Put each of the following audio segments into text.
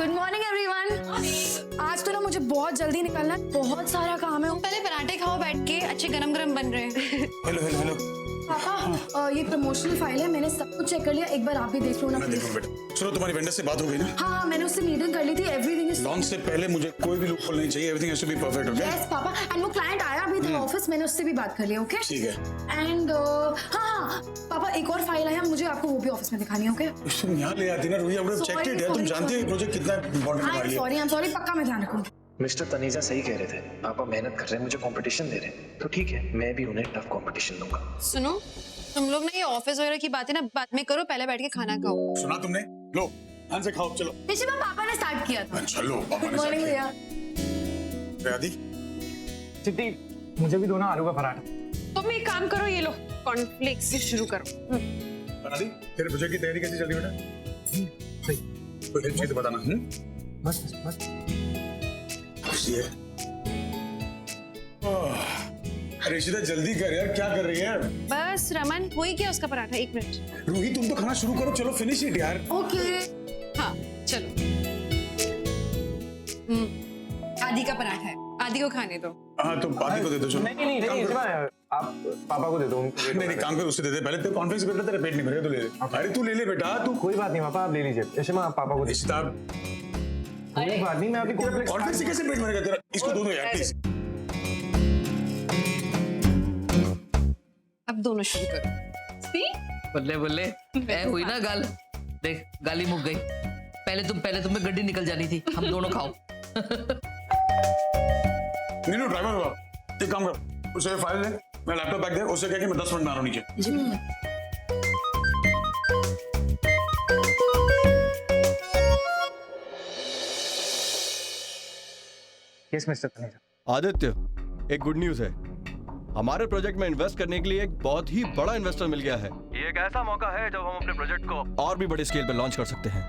Good morning everyone. आज तो ना मुझे बहुत जल्दी निकलना है, बहुत सारा काम है। पहले पराठे खाओ बैठ के, अच्छे गरम गरम बन रहे हैं। Hello hello hello. पापा ये प्रमोशनल फाइल है, मैंने सब कुछ चेक कर लिया, एक बार आप भी देख लो ना। मैं देखूं बेटा। सुनो, तुम्हारी वेंडर से बात हो गई ना? हाँ मैंने उससे मीटिंग कर ली थी, एवरीथिंग इज लॉन्च से पहले मुझे कोई भी लूपहोल नहीं चाहिए, everything has to be perfect, okay? Yes papa. And वो क्लाइंट आया भी था ऑफिस, मैंने उससे भी बात कर लिया, ओके? ठीक है। एंड हाँ पापा एक और फाइल है, मुझे आपको वो भी ऑफिस में दिखानी है, ओके? तुम यहाँ ले आती ना रूही, अब चेक इट है। तुम जानती हो ये प्रोजेक्ट कितना इंपॉर्टेंट है हमारे लिए। आई एम सॉरी, पक्का मैं ध्यान रखूंगी। मिस्टर तनीजा सही कह रहे थे, पापा मेहनत कर रहे हैं, मुझे कंपटीशन दे रहे हैं, तो ठीक है मैं भी उन्हें टफ कंपटीशन दूंगा। सुनो, तुम लोग ना ये ऑफिस वगैरह की बातें ना बाद में करो, पहले बैठ के खाना खाओ। सुना तुमने? लो ध्यान से खाओ, चलो। पिछली बार पापा ने स्टार्ट किया था। चलो पापा गुड ने मॉर्निंग भैया। आदि चिट्टी, मुझे भी दो ना आलू का पराठा। तुम एक काम करो, ये लो कॉर्नफ्लेक्स से शुरू करो। आदि तेरे प्रोजेक्ट की तैयारी कैसी चल रही है बेटा? सही। कोई हेल्प चाहिए तो बताना। बस बस बस। खुशी है। अरे ऋषिता जल्दी कर यार, क्या कर रही है? बस रमन, हो ही गया उसका पराठा, 1 मिनट। रूही तुम तो खाना शुरू करो, चलो फिनिश इट यार। ओके हाँ चलो। आदि का पराठा है, आदि को खाने दो। हाँ तो आदि को दे दो, चलो। नहीं, आप पापा को दे दो। नहीं काम कर, उससे दे दे। पहले तो कॉन्फ्लेक्स बेटा, तेरा पेट नहीं भरेगा तो ले ले। अरे तू ले ले बेटा, तू। कोई बात नहीं पापा, आप ले लीजिए। ऐसे मैं पापा को दे। ऋषिता कोई बात नहीं, मैं अभी कॉन्फ्लेक्स से कैसे पेट भरेगा तेरा? इसको दो यार प्लीज। अब दोनों शुरू करो। बल्ले बल्ले, ऐ हुई ना गाल। देख गाली मुक गई। पहले तुम्हें गड्डी निकल जानी थी। हम दोनों खाओ। नीनू ड्राइवर हुआ, एक काम कर, उसे फाइल ले, मैं लैपटॉप बैग दे, उससे कह के मैं 10 मिनट में आ रहा हूँ नीचे। Yes mister तनीजा। आदित्य, एक गुड न्यूज है। हमारे प्रोजेक्ट में इन्वेस्ट करने के लिए एक बहुत ही बड़ा इन्वेस्टर मिल गया है। ये एक ऐसा मौका है जब हम अपने प्रोजेक्ट को और भी बड़े स्केल पर लॉन्च कर सकते हैं।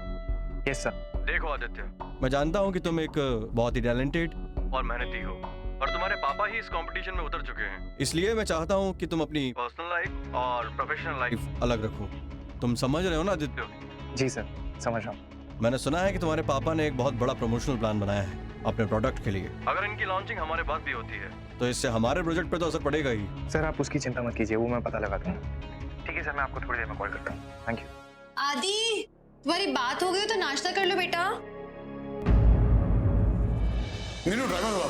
Yes sir. देखो आदित्य, मैं जानता हूँ कि तुम एक बहुत ही टैलेंटेड और मेहनती हो, और तुम्हारे पापा ही इस कंपटीशन में उतर चुके हैं। इसलिए मैं चाहता हूँ कि तुम अपनी पर्सनल लाइफ और प्रोफेशनल लाइफ अलग रखो। तुम समझ रहे हो ना आदित्य? जी सर, समझ रहा हूँ। मैंने सुना है कि तुम्हारे पापा ने एक बहुत बड़ा प्रमोशनल प्लान बनाया है अपने प्रोडक्ट के लिए। अगर इनकी लॉन्चिंग हमारे पास भी होती है तो इससे हमारे प्रोजेक्ट पर तो असर पड़ेगा ही। सर आप उसकी चिंता मत कीजिए, वो मैं पता लगा दूंगा। ठीक है सर, मैं आपको थोड़ी देर में कॉल करता हूँ। Thank you. आदि, तुम्हारी बात हो गई तो नाश्ता कर लो बेटा। नीनू ड्राइवर हुआ,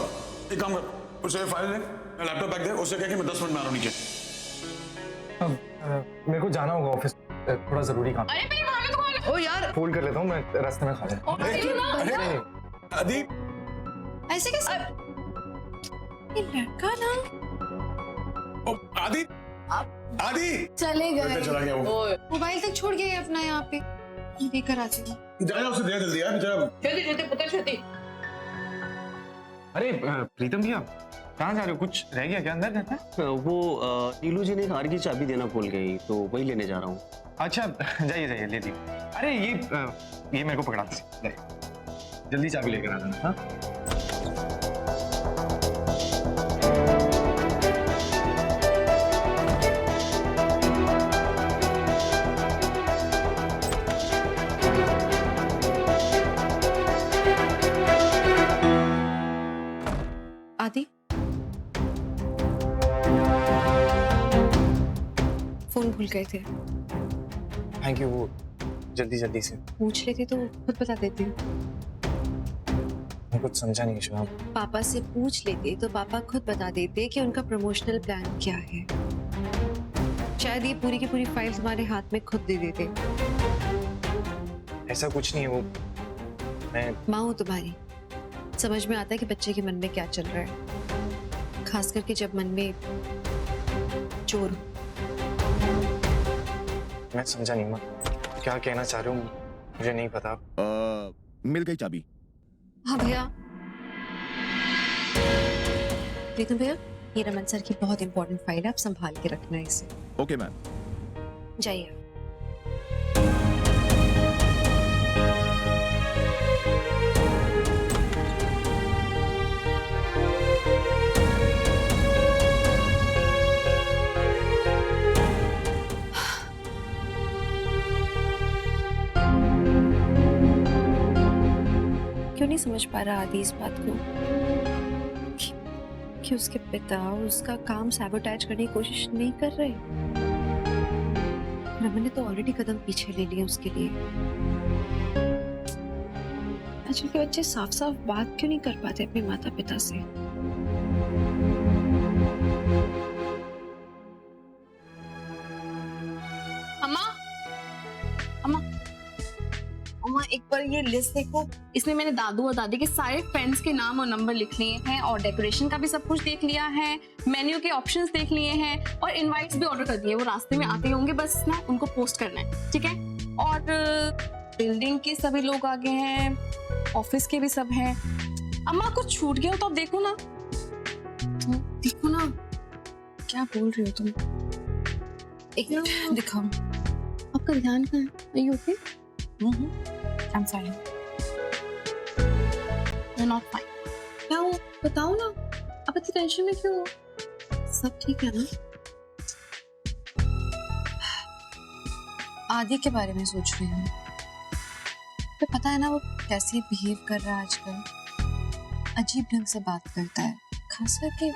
एक काम कर, उसे फाइल ले, मैं लैपटॉप बैग दे, उससे कह के मैं 10 मिनट में आ रहा हूँ नीचे। मेरे को जाना होगा ऑफिस, थोड़ा जरूरी काम। अरे मेरे खाने तो खा लो। ओ यार, फोल्ड कर लेता हूँ, मैं रास्ते में खा लें। आदि ऐसे कैसे? ये लड़का ना। ओ, आदि आदि चले बेटा गए। चला गया वो। मोबाइल तक छोड़ गया अपना यहाँ पे। देकर आ जाएगा। जा उसे दे जल्दी यार बेचारा। जल्दी जल्दी पुत्र छेती। अरे प्रीतम भैया, कहाँ जा रहे हो? कुछ रह गया क्या अंदर जाना? वो नीलू जी ने कार की चाबी देना भूल गई, तो वही लेने जा रहा हूँ। अच्छा जाइए जाइए, ले लीजिए। अरे ये मेरे को पकड़ा दीजिए, जल्दी चाबी लेकर आ जाना। हाँ आदि, फोन भूल गए थे। Thank you. वो जल्दी से पूछ लेते तो खुद बता देती। मैं कुछ समझा नहीं शिवा। पापा से पूछ लेते तो पापा खुद बता देते कि उनका प्रमोशनल प्लान क्या है। शायद ये पूरी की पूरी फाइल तुम्हारे हाथ में खुद दे देते। ऐसा कुछ नहीं है, वो मैं माँ हूँ तुम्हारी, समझ में आता है कि बच्चे के मन में क्या चल रहा है, खास करके जब मन में चोर हो। मैं समझा नहीं माँ, क्या कहना चाह रहे हो मुझे नहीं पता। मिल गई चाबी। हाँ भैया। प्रीतम भैया, ये रमन सर की बहुत इंपॉर्टेंट फाइल है, आप संभाल के रखना है इसे। Okay ma'am. जाइए। क्यों नहीं समझ पा रहा आदि इस बात को कि उसके पिता उसका काम सैबोटेज करने की कोशिश नहीं कर रहे? रमन ने तो ऑलरेडी कदम पीछे ले लिए उसके लिए। आजकल के बच्चे साफ साफ बात क्यों नहीं कर पाते अपने माता पिता से? अम्मा, अम्मा, अम्मा एक बार ये लिस्ट देखो। इसमें मैंने दादू और दादी के सारे फ्रेंड्स के नाम और नंबर लिख लिए हैं और डेकोरेशन का भी सब कुछ देख लिया है, मेन्यू के ऑप्शंस देख लिए हैं और इनवाइट्स भी ऑर्डर कर दिए। वो रास्ते में आते होंगे, बस ना उनको पोस्ट करना है, ठीक है? और बिल्डिंग के सभी लोग आ गए हैं, ऑफिस के भी सब हैं। अम्मा कुछ छूट गया हो तो आप देखो ना, देखो ना। क्या बोल रही हो तुम? एक मिनट दिखाओ। आपका ध्यान कहाँ है? Are you okay? I'm sorry. You're not fine. क्या हो? बताओ ना। आप इतनी टेंशन में क्यों हो? सब ठीक है ना? आदि के बारे में सोच रही हूँ। तो पता है ना वो कैसे बिहेव कर रहा है आजकल। अजीब ढंग से बात करता है, खास करके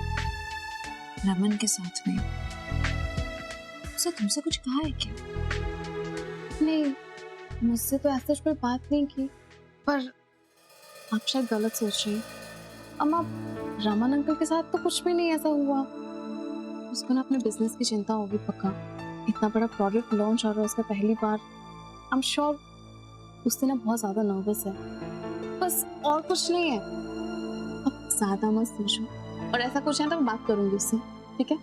रमन के साथ में। उसे तुमसे कुछ कहा है क्या? नहीं, मुझसे तो ऐसा कोई बात नहीं की, पर आप शायद गलत सोच रही हैं। अम्मा, रमन अंकल के साथ तो कुछ भी नहीं ऐसा हुआ। उसको ना अपने बिजनेस की चिंता होगी पक्का। इतना बड़ा प्रोडक्ट लॉन्च हो रहा है उसका पहली बार। आई एम श्योर उससे ना बहुत ज्यादा नर्वस है, बस और कुछ नहीं है। अब ज्यादा मत सोचो, और ऐसा कुछ है तो मैं बात करूंगी उससे, ठीक है?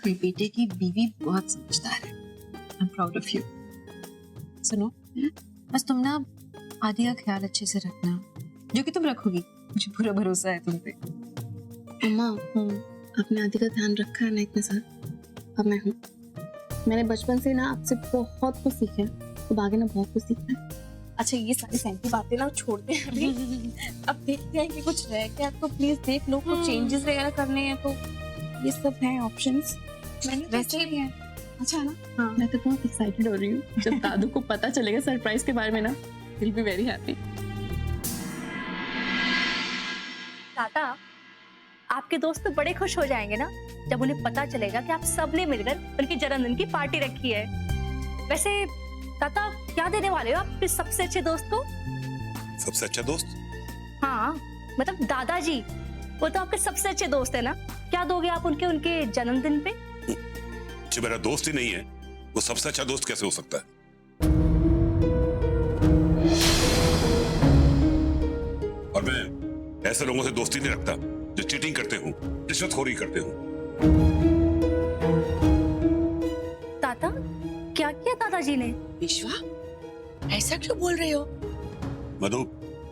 बेटे की बीवी बहुत समझदार है। I am proud of you. सुनो, बस तुम ना आदि का ख्याल अच्छे से रखना, जो कि तुम रखोगी, मुझे पूरा भरोसा है तुम पे। अम्मा, आपने आदि का ध्यान रखा है ना इतने साल, अब मैं हूँ। मैंने बचपन से ना आपसे बहुत कुछ सीखा है, तो आगे ना बहुत कुछ सीखना है। अच्छा, ये सारी सैंती बातें ना छोड़ते हैं अभी। अब देखते हैं कि कुछ रह गया तो प्लीज देख लो, कुछ चेंजेस वगैरह करने हैं तो ये सब हैं ऑप्शंस। वैसे ही है। अच्छा ना? हाँ, मैं तो बहुत एक्साइटेड हो रही हूँ। जब दादू को पता चलेगा सरप्राइज के बारे में ना, विल बी वेरी हैप्पी। ताता, आपके दोस्त तो बड़े खुश हो जाएंगे ना जब उन्हें पता चलेगा कि आप सबने मिलकर उनके जन्मदिन की पार्टी रखी है। वैसे ताता, क्या देने वाले हो आप अपने सबसे अच्छे दोस्त को? सबसे अच्छा दोस्त? हाँ, मतलब दादाजी, वो तो आपके सबसे अच्छे दोस्त है ना। क्या दोगे आप उनके जन्मदिन पे? जो मेरा दोस्त ही नहीं है, वो सबसे अच्छा दोस्त कैसे हो सकता है? और मैं ऐसे लोगों से दोस्ती नहीं रखता जो चीटिंग करते हूँ, रिश्वतखोरी करते हूँ। ताता, क्या किया दादाजी ने? विश्वा, ऐसा क्यों बोल रहे हो? मधु,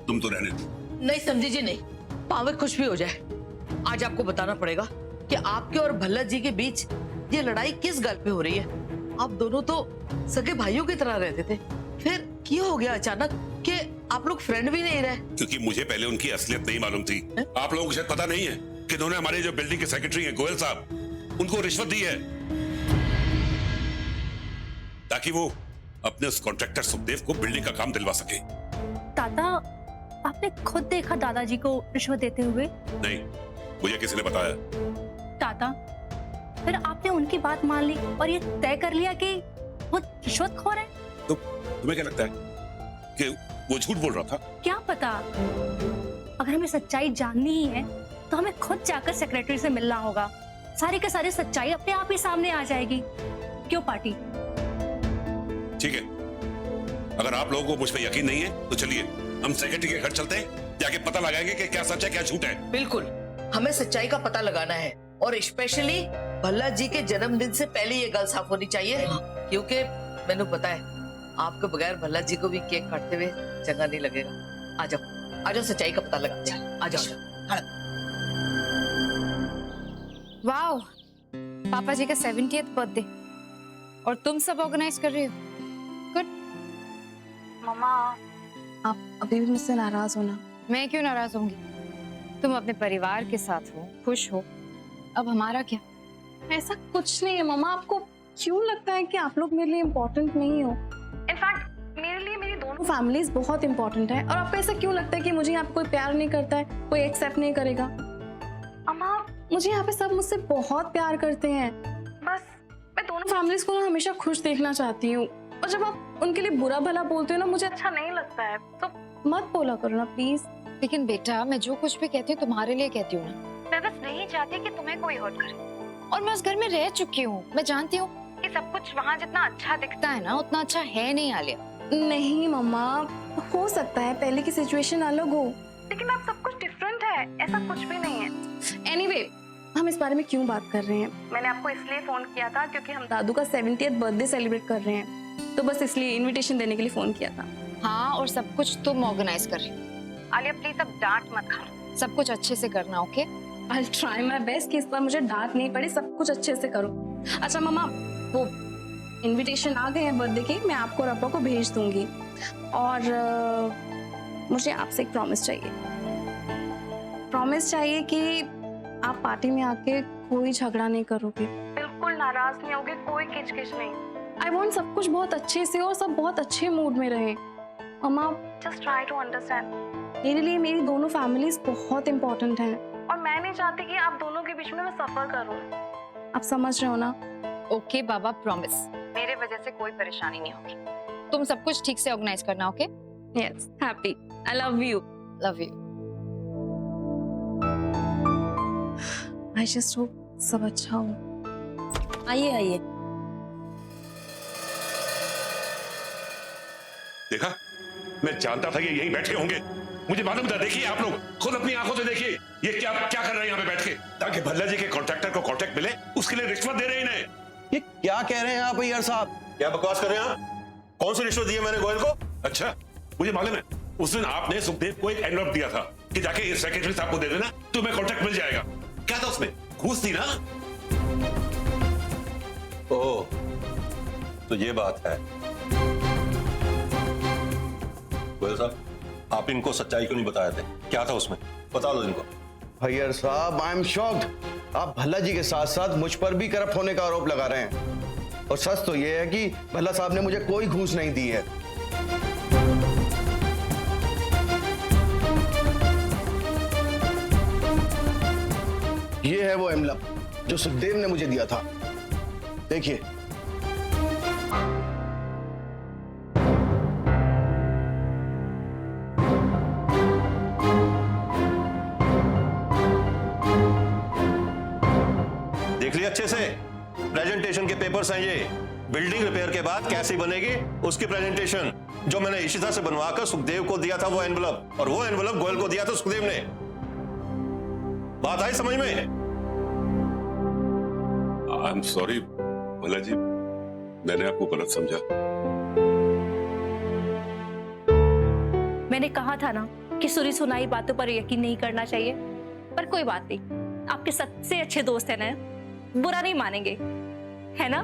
तुम तो रहने दो। नहीं समझी जी, नहीं। पावे कुछ भी हो जाए, आज आपको बताना पड़ेगा कि आपके और भल्ला जी के बीच ये लड़ाई किस गल पे हो रही है। आप दोनों तो सगे भाइयों की तरह रहते थे, फिर क्या हो गया अचानक कि आप लोग फ्रेंड भी नहीं रहे? क्योंकि मुझे पहले उनकी असलियत नहीं मालूम थी। आप लोगों को शायद पता नहीं है कि उन्होंने हमारे जो बिल्डिंग के सेक्रेटरी हैं गोयल साहब, उनको रिश्वत दी है ताकि वो अपने उस कॉन्ट्रैक्टर सुखदेव को बिल्डिंग का काम दिलवा सके। ताता, आपने खुद देखा दादाजी को रिश्वत देते हुए? नहीं, मुझे किसी ने बताया। ताता, फिर आपने उनकी बात मान ली और ये तय कर लिया कि वो रिश्वतखोर है? तो तुम्हें क्या लगता है कि वो झूठ बोल रहा था? क्या पता, अगर हमें सच्चाई जाननी ही है तो हमें खुद जाकर सेक्रेटरी से मिलना होगा। सारी के सारी सच्चाई अपने आप ही सामने आ जाएगी। क्यों पार्टी? ठीक है, अगर आप लोगों को मुझ पर यकीन नहीं है तो चलिए हम सेक्रेटरी के घर चलते हैं, जाके पता लगाएंगे कि क्या सच है क्या झूठ है। बिल्कुल, हमें सच्चाई का पता लगाना है और स्पेशली भल्ला जी के जन्मदिन से पहले ये गल साफ होनी चाहिए, क्योंकि मैंने पता है आपके बगैर भल्ला जी को भी केक काटते हुए चंगा नहीं लगेगा। आ जाओ, आ जाओ, सच्चाई का पता लगा। आ जाओ। वाओ, पापा जी का 70th बर्थडे और तुम सब ऑर्गेनाइज कर रही हो। गुड। मम्मा, आप अभी भी मुझसे नाराज हो ना? मैं क्यों नाराज होंगी? तुम अपने परिवार के साथ हो, खुश हो, अब हमारा क्या? ऐसा कुछ नहीं है मम्मा। आपको क्यों लगता है कि आप लोग मेरे लिए इम्पोर्टेंट नहीं हो? इनफैक्ट मेरे लिए मेरी दोनों दोनों फैमिलीज बहुत इंपॉर्टेंट है। और आपको ऐसा क्यों लगता है कि मुझे यहाँ पे कोई प्यार नहीं करता है, कोई एक्सेप्ट नहीं करेगा? अम्मा, मुझे यहाँ पे सब मुझसे बहुत प्यार करते हैं। बस मैं दोनों फैमिलीज को ना हमेशा खुश देखना चाहती हूँ। और जब आप उनके लिए बुरा भला बोलते हो ना, मुझे अच्छा नहीं लगता है। तो मत बोला करो ना प्लीज। लेकिन बेटा, मैं जो कुछ भी कहती हूँ तुम्हारे लिए कहती हूँ ना। मैं बस नहीं चाहती कि तुम्हें कोई हर्ट करे। और मैं उस घर में रह चुकी हूँ, मैं जानती हूँ कि सब कुछ वहाँ जितना अच्छा दिखता है ना, उतना अच्छा है नहीं आलिया। नहीं मम्मा, हो सकता है पहले की सिचुएशन अलग हो, लेकिन अब सब कुछ डिफरेंट है, ऐसा कुछ भी नहीं है। एनीवे, हम इस बारे में क्यों बात कर रहे हैं? मैंने आपको इसलिए फोन किया था क्योंकि हम दादू का 70th बर्थडे सेलिब्रेट कर रहे हैं, तो बस इसलिए इनविटेशन देने के लिए फोन किया था। हाँ, और सब कुछ तुम ऑर्गेनाइज कर रही हो। आलिया प्लीज अब डांट मत खाना, सब कुछ अच्छे से करना, okay? I'll try my best कि इस बार मुझे डांट नहीं पड़े, सब कुछ अच्छे से करूं। अच्छा मम्मा, वो इनविटेशन आ गए हैं बर्थडे के, मैं आपको और अब्बा को भेज दूंगी। और मुझे आपसे एक प्रॉमिस चाहिए कि आप पार्टी में आके कोई झगड़ा नहीं करोगे, बिल्कुल नाराज नहीं होगे, कोई किचकिच नहीं। आई वांट सब कुछ बहुत अच्छे से और सब बहुत अच्छे मूड में रहे। मम्मा, जस्ट ट्राई टू अंडरस्टैंड। मेरे लिए मेरी दोनों फैमिलीज बहुत इंपॉर्टेंट हैं और मैं नहीं चाहती कि आप दोनों के बीच में मैं सफर करूं। आप समझ रहे हो ना? ओके बाबा, प्रॉमिस, मेरे वजह से कोई परेशानी नहीं होगी। तुम सब कुछ ठीक से ऑर्गेनाइज करना, okay? Yes, happy. I love you. Love you. I just hope सब अच्छा हो। आइए आइए। देखा, मैं जानता था ये यहीं बैठे होंगे, मुझे मालूम था। देखिए आप लोग खुद अपनी आंखों से देखिए, ये क्या क्या कर रहे हैं यहाँ पे बैठ के, ताकि भल्ला जी के कॉन्ट्रैक्टर को कॉन्ट्रैक्ट मिले, उसके लिए रिश्वत दे रहे हैं इन्हें। ये क्या कह रहे हैं आप यार साहब? क्या बकवास कर रहे हैं आप? कौन सी रिश्वत दी है मैंने गोयल को? अच्छा, मुझे मालूम है, उस दिन आपने सुखदेव को एक एनवलप दिया था कि जाके सेक्रेटरी साहब को दे देना, तुम्हें कॉन्ट्रैक्ट मिल जाएगा। क्या था उसमें? घूस थी ना? ओह, तो ये बात है। गोयल साहब, आप इनको सच्चाई क्यों नहीं बताए थे? क्या था उसमें? बता दो इनको। भैया साहब, आई एम शॉक्ड। आप भल्ला जी के साथ साथ मुझ पर भी करप्ट होने का आरोप लगा रहे हैं। और सच तो यह है कि भल्ला साहब ने मुझे कोई घूस नहीं दी है। ये है वो एनवलप जो सुखदेव ने मुझे दिया था, देखिए। देख लिया अच्छे से? प्रेजेंटेशन के पेपर्स हैं ये। बिल्डिंग रिपेयर के बाद कैसी बनेगी उसकी प्रेजेंटेशन, जो मैंने इशिता से बनवाकर सुखदेव को दिया था वो एनवलप, और वो एनवलप गोयल को दिया था सुखदेव ने। बात आई समझ में? आई एम सॉरी भल्ला जी, मैंने आपको गलत समझा। मैंने कहा था ना कि सुनी सुनाई बातों पर यकीन नहीं करना चाहिए, पर कोई बात नहीं, आपके सबसे अच्छे दोस्त है ना, बुरा नहीं मानेंगे, है ना?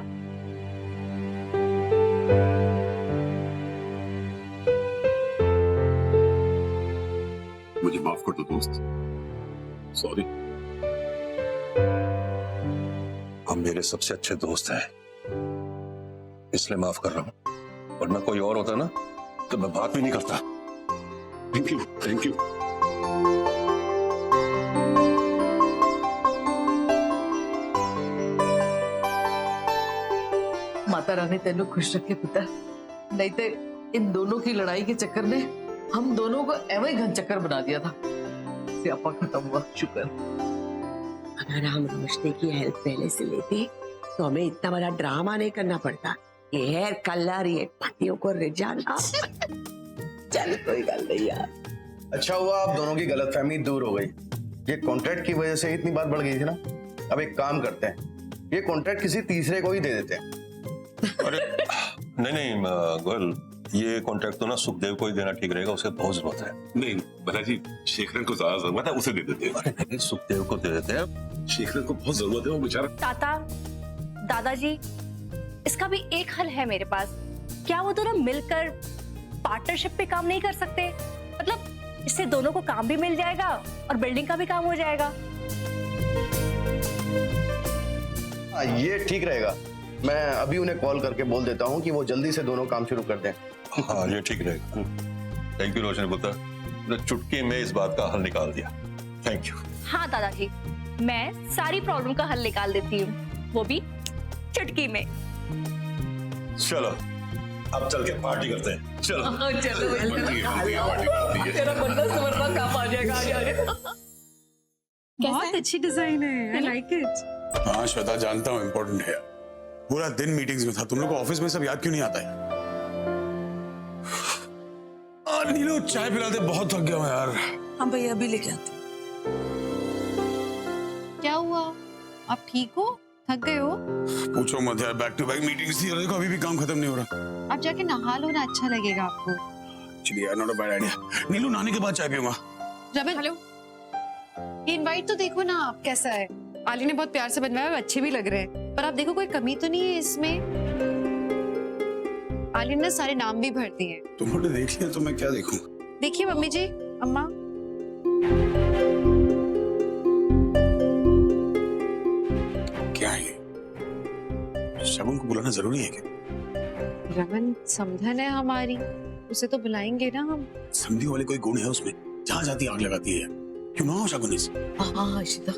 मुझे माफ कर दो दोस्त, सॉरी। हम मेरे सबसे अच्छे दोस्त हैं, इसलिए माफ कर रहा हूं, वरना कोई और होता ना तो मैं बात भी नहीं करता। Thank you, thank you. Mata Rani तेनू खुश रखे पुत्र, नहीं तो इन दोनों की लड़ाई के चक्कर में हम दोनों को एवं ही घन चक्कर बना दिया था। स्यापा खत्म हुआ, शुक्र। अगर हम रोशनी की हेल्प पहले से लेते तो हमें इतना बड़ा ड्रामा नहीं करना पड़ता। ये हेयर कलर, ये पतियों को रिझाना। चल कोई गल नहीं यार। अच्छा हुआ आप दोनों की गलतफहमी दूर हो गई। ये कॉन्ट्रैक्ट की वजह से इतनी बात बढ़ गई थी ना। अब एक काम करते हैं, ये कॉन्ट्रैक्ट किसी तीसरे को ही दे देते हैं। अरे नहीं गोयल, ये कॉन्ट्रैक्ट तो ना सुखदेव को ही देना ठीक रहेगा, उसे बहुत जरूरत है। नहीं भला जी, शेखरन को ज्यादा जरूरत है, उसे दे देते हैं। अरे नहीं, सुखदेव को दे देते हैं। शेखरन को बहुत जरूरत है, वो बेचारा। ताता, दादाजी, इसका भी एक हल है मेरे पास। क्या वो दोनों मिलकर पार्टनरशिप पे काम नहीं कर सकते? मतलब इससे दोनों को काम भी मिल जाएगा और बिल्डिंग का भी काम हो जाएगा। ये ठीक रहेगा। मैं अभी उन्हें कॉल करके बोल देता हूँ कि वो जल्दी से दोनों काम शुरू कर दें। हाँ ये ठीक रहेगा। थैंक यू रोशनी पुत्र, तुमने चुटकी में इस बात का हल निकाल दिया। Thank you. हाँ दादाजी, मैं सारी प्रॉब्लम का हल निकाल देती हूँ, वो भी चुटकी में। चलो अब चल के पार्टी करते हैं। चलो बहुत अच्छी डिजाइन है, आई लाइक इट। हाँ श्वेता, जानता हूँ इम्पोर्टेंट है। पूरा दिन मीटिंग्स में था, तुम लोग को ऑफिस में सब याद क्यों नहीं आता है? नीलू चाय पिलाते, बहुत थक गया हूँ यार। हाँ भैया अभी लेके आते। क्या हुआ, आप ठीक हो? थक गए हो? पूछो मत यार, बैक टू बैक मीटिंग्स थी और देखो अभी भी काम खत्म नहीं हो रहा। आप जाके नहा लो ना, अच्छा लगेगा आपको। चलिए यार, नॉट अ बैड आइडिया। नीलू नहाने के बाद चाय पीऊंगा। रमन, हेलो, ये इनवाइट तो देखो ना आप कैसा है। आली ने बहुत प्यार से बनवाया है, अच्छे भी लग रहे हैं, पर आप देखो कोई कमी तो नहीं है इसमें। आली ने सारे नाम भी भर दिए। तुमने देख लिया तो मैं क्या देखूं? देखिए मम्मी जी, अम्मा, क्या है ये? शगुन को बुलाना जरूरी है क्या? रमन समधन है हमारी, उसे तो बुलाएंगे ना हम। समझी वाले कोई गुण है उसमें, जहाँ जाती आग लगाती है। क्यों ना हो शगुन इस? हाँ इशिता,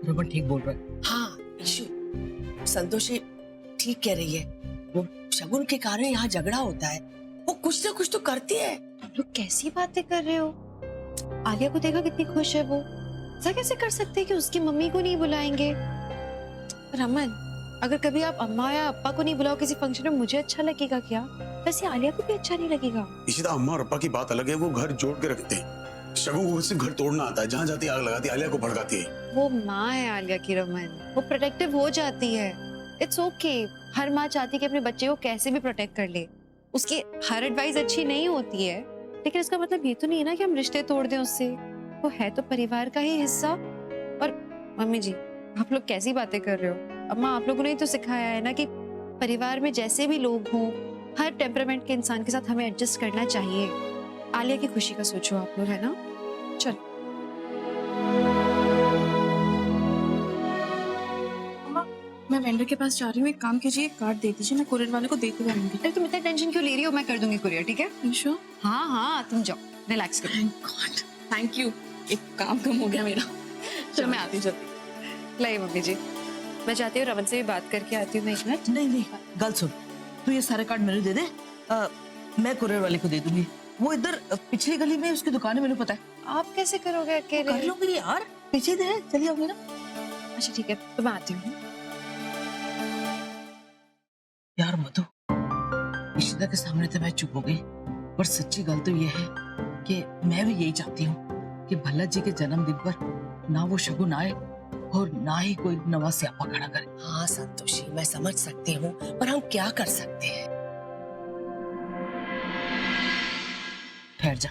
रमन ठीक बोल रहा है। हाँ इशु, संतोषी ठीक कह रही है। वो शगुन के कारण यहाँ झगड़ा होता है, वो कुछ ना कुछ तो करती है। आप लोग कैसी बातें कर रहे हो? आलिया को देखा कितनी खुश है वो। ऐसा कैसे कर सकते हैं कि उसकी मम्मी को नहीं बुलाएंगे? रमन, अगर कभी आप अम्मा या अप्पा को नहीं बुलाओ किसी फंक्शन में, मुझे अच्छा लगेगा क्या? वैसे आलिया को भी अच्छा नहीं लगेगा। इशिता, अम्मा और अप्पा की बात अलग है, वो घर जोड़ के रखते हैं। शगुन को सिर्फ घर तोड़ना आता है, जहाँ जाती आग लगाती, आलिया को भड़काती है। वो माँ है आलिया की रमन, वो प्रोटेक्टिव हो जाती है। इट्स ओके, हर माँ चाहती है कि अपने बच्चे को कैसे भी प्रोटेक्ट कर ले। उसकी हर एडवाइस अच्छी नहीं होती है, लेकिन इसका मतलब ये तो नहीं है ना कि हम रिश्ते तोड़ दें उससे। वो है तो परिवार का ही हिस्सा। और मम्मी जी, आप लोग कैसी बातें कर रहे हो? अम्मा, आप लोगों ने तो सिखाया है ना कि परिवार में जैसे भी लोग हों, हर टेम्परामेंट के इंसान के साथ हमें एडजस्ट करना चाहिए। आलिया की खुशी का सोचो आप लोग, है ना? चल मैं वेंडर के पास जा रही हूँ, एक काम कीजिए, कार्ड दे दीजिए, मैं कुरियर वाले को दे के आऊंगी। अरे तुम इतना टेंशन क्यों ले रही हो? मैं कर दूंगी कुरियर, ठीक है? श्योर? हाँ हाँ, तुम जाओ, रिलैक्स करो। थैंक यू, एक काम कम हो गया मेरा। चलो मैं आती जल्दी। लाइए मम्मी जी, मैं जाती हूँ, रमन से भी बात करके आती हूँ मैं, एक मिनट। नहीं गल सुन, तू ये सारे कार्ड मेरे दे दे, मैं कुरियर वाले को दे दूंगी। वो इधर पिछली गली में उसकी दुकान है, मैंने पता है। आप कैसे करोगे अकेले? कर लूंगी यार, पीछे दे, चलिए आओगे ना। अच्छा ठीक है, तो मैं आती हूँ। यार मधु, इशिता के सामने तो मैं चुप हो गई, पर सच्ची गल तो ये है कि मैं भी यही चाहती हूँ कि भल्ला जी के जन्मदिन पर ना वो शगुन आए और ना ही कोई नवा स्यापा खड़ा करे। हाँ संतोषी, मैं समझ सकती हूँ, पर हम क्या कर सकते हैं? ठहर जा।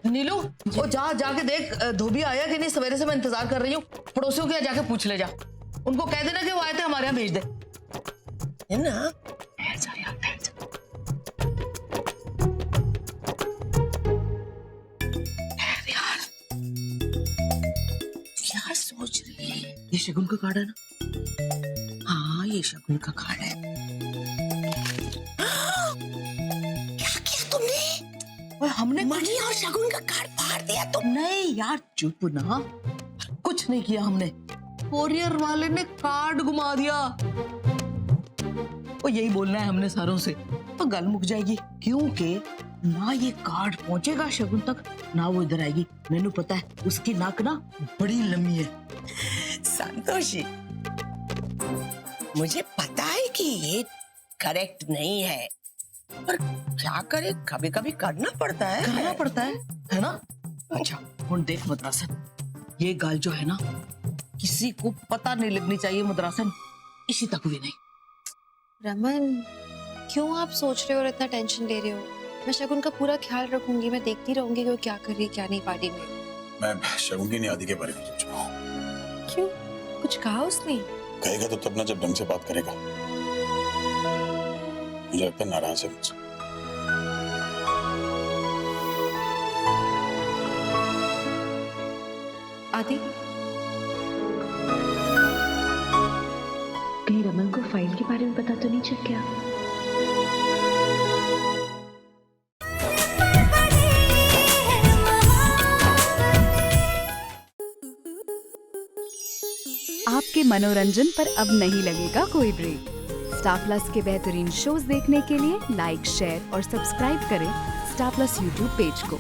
नीलू, वो जाके देख धोबी आया कि नहीं, सवेरे से मैं इंतजार कर रही हूँ। पड़ोसियों के यहाँ जाके पूछ ले जा, उनको कह देना कि वो आए थे, हमारे यहाँ भेज दे, है ना? ठहर जा यार, ठहर जा। ठहर यार, क्या सोच रही है? ये शगुन का कार्ड है ना? हाँ ये शगुन का कार्ड है। क्या किया तुमने? हमने मणि और शगुन का कार्ड फाड़ दिया तुम? नहीं यार, चुप ना, कुछ नहीं किया हमने। कोरियर वाले ने कार्ड घुमा दिया। वो यही बोलना है हमने सारों से, तो गल मुक जाएगी, क्योंकि ना ये कार्ड पहुंचेगा शगुन तक, ना वो इधर आएगी। मैंने पता है, उसकी नाक ना बड़ी लंबी है। संतोषी, मुझे पता है कि ये करेक्ट नहीं है, पर क्या करे, कभी कभी करना पड़ता है ना? अच्छा हुन देख मद्रासन, ये गाल जो है ना, किसी को पता नहीं लगनी चाहिए मद्रासन, इसी तक भी नहीं। रमन, क्यों आप सोच रहे हो और इतना टेंशन ले रहे हो? मैं शगुन का पूरा ख्याल रखूंगी, मैं देखती रहूंगी कि वो क्या कर रही है क्या नहीं पार्टी में। मैं शगुन की नियादी के बारे में सोच रहा हूँ। क्यों, कुछ कहा उसने? कहेगा तो तब ना, जब ढंग से बात करेगा। मुझे लगता है नाराज है मुझसे। आदि, कहीं रमन को फाइल के बारे में पता तो नहीं चल गया? आपके मनोरंजन पर अब नहीं लगेगा कोई ब्रेक। स्टार प्लस के बेहतरीन शोज देखने के लिए लाइक, शेयर और सब्सक्राइब करें स्टार प्लस यूट्यूब पेज को।